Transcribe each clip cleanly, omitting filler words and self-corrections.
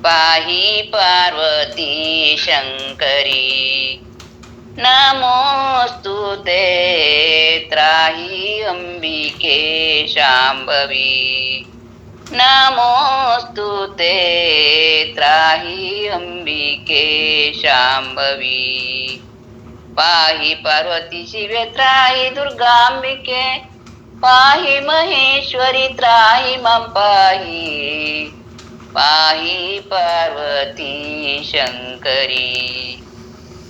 पाहि पार्वती शङ्करी। नमोऽस्तु ते त्राहि अम्बिके शाम्भवी। नमोऽस्तु ते त्राहि अम्बिके शाम्भवी। पाहि पार्वती शिवे त्राहि दुर्गाम्बिके। पाहि महेश्वरि त्राहि मां पाहि। पाहि पार्वती शङ्करी।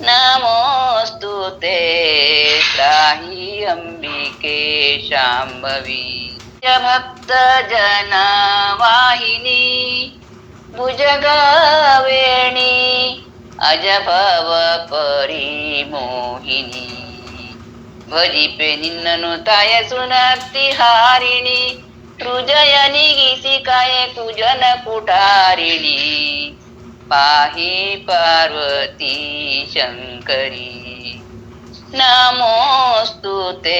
नमोऽस्तु ते त्राहि अम्बिके शाम्भवी। भक्तजनवाहिनी भुजगवेणी अजभव परिमोहिनी। ಭಜಿಪೆ ನಿನ್ನನು ತಾಯ ಸುನರ್ತಿ ಹಾರಿಣಿ ಹೃದಯ ನಿಗಿಸಿ ಕಾಯ ಕುಜನ ಕುಟಾರಿಣಿ. ಪಾಹಿ ಪಾರ್ವತಿ ಶಂಕರಿ. ನಮೋऽस्तु ते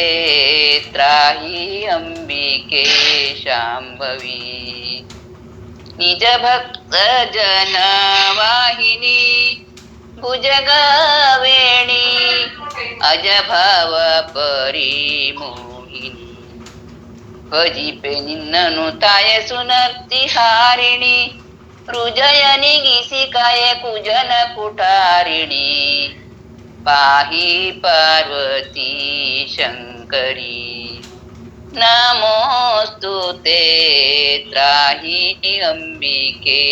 त्राहि अंबिके शाम्भवी. निज भक्त जन वाहिनी भुजगवेणी ಅಜಭವ ಪರಿಮೋಹಿನಿ. ಭಜಿಪೆ ನಿನ್ನನು ತಾಯ ಸುನರ್ತಿ ಹಾರಿಣಿ ಹೃದಯ ನಿಗಿಸಿ ಕಾಯ ಕುಜನ ಕುಟಾರಿಣಿ. ಪಾಹಿ ಪಾರ್ವತಿ ಶಂಕರಿ. ನಮೋऽस्तु ते त्राहि अंबिके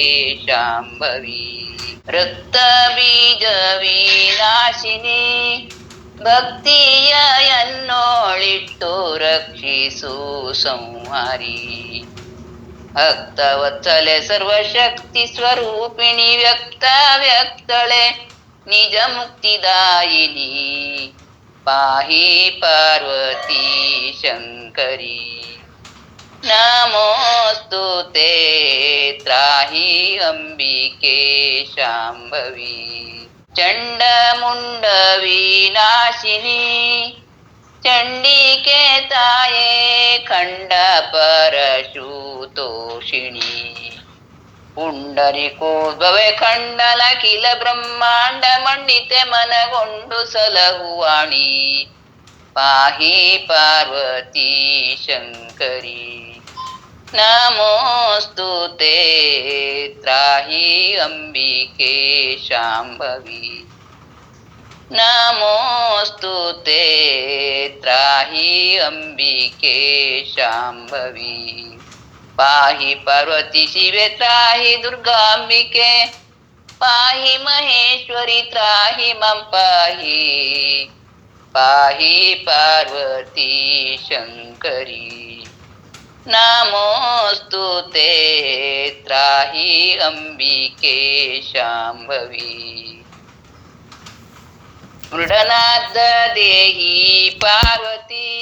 शाम्भवी. ರಕ್ತ ಬೀಜ ವಿನಾಶಿನಿ ಭಕ್ತಿಯ ಎನ್ನೋಳಿಟ್ಟು ರಕ್ಷಿಸು ಸಂಹಾರಿ. ಭಕ್ತವತ್ಸಲೆ ಸರ್ವಶಕ್ತಿ ಸ್ವರೂಪಿಣಿ ವ್ಯಕ್ತ ವ್ಯಕ್ತಳೆ ನಿಜ ಮುಕ್ತಿದಾಯಿನಿ. ಪಾಹಿ ಪಾರ್ವತಿ ಶಂಕರಿ. ನಮೋऽस्तु ते त्राहि अंबिके शाम्भवी. ಚಂಡ ಮುಂಡ ವಿನಾಶಿನಿ ಚಂಡಿಕೆ ತಾಯೇ ಖಂಡ ಪರಶುತೋಷಿಣಿ. ಪುಂಡರಿಕೋದ್ಭವೆ ಖಂಡಲ ಕಿಲ ಬ್ರಹ್ಮಾಂಡ ಮಂಡಿತೆ ಮನಗೊಂಡು ಸಲಹುವಾಣಿ. ಪಾಹಿ ಪಾರ್ವತಿ ಶಂಕರಿ. ನಮೋऽस्तु ते त्राहि अंबिके शाम्भवी. नमोऽस्तु ते त्राहि अंबिके शाम्भवी. पाहि पार्वती शिवे त्राहि दुर्गाम्बिके. पाहि महेश्वरि त्राहि मां पाहि. पाहि पार्वती शंकरी. नमोऽस्तु ते त्राहि अंबिके शाम्भवी. मृडनाद देहि पार्वती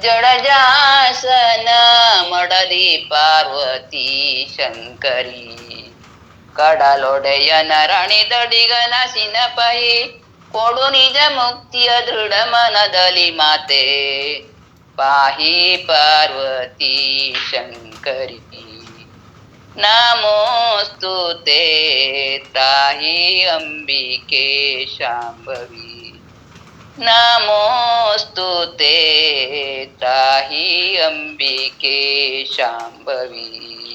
जडजासन मडದಿ ಪಾರ್ವತಿ ಶಂಕರಿ. ಕಡಲೊಡೆಯನ ರಾಣಿ ದಡಿಗನ ಸಿನಪಹಿ ಕೊಡು ನಿಜ ಮುಕ್ತಿಯ ದೃಢ ಮನದಲ್ಲಿ ಮಾತೆ. ಪಾಹಿ ಪಾರ್ವತಿ ಶಂಕರಿ. ನಮೋऽस्तु ते त्राहि अंबिके शाम्भवी. नमोऽस्तु ते त्राहि अंबिके शाम्भवी.